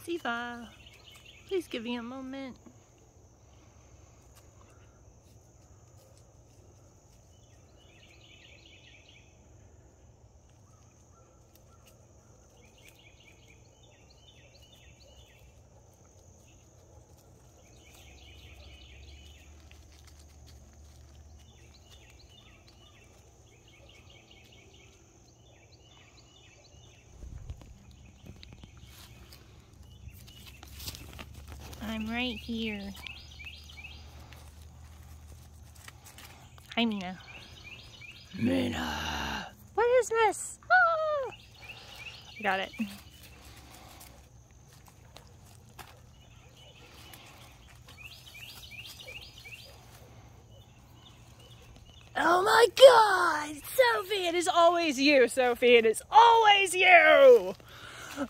Sophie, please give me a moment. I'm right here. Hi, Mina. Mina! What is this? Ah! I got it. Oh my God! Sophie! It is always you, Sophie! It is always you!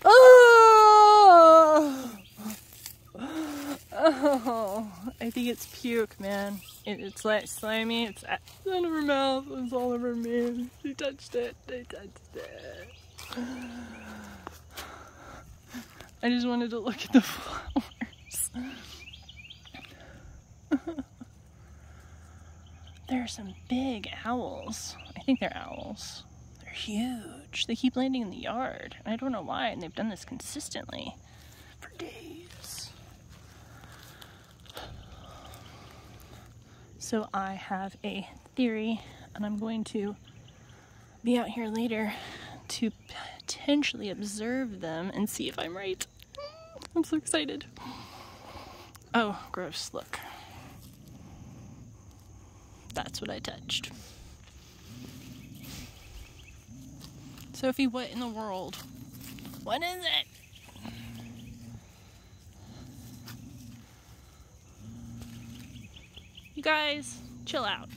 Oh! Oh, I think it's puke, man. It's like slimy. It's out of her mouth. It's all over me. She touched it. They touched it. I just wanted to look at the flowers. There are some big owls. I think they're owls. They're huge. They keep landing in the yard. I don't know why, and they've done this consistently for days. So I have a theory, and I'm going to be out here later to potentially observe them and see if I'm right. I'm so excited. Oh, gross, look. That's what I touched. Sophie, what in the world? What is it? You guys, chill out.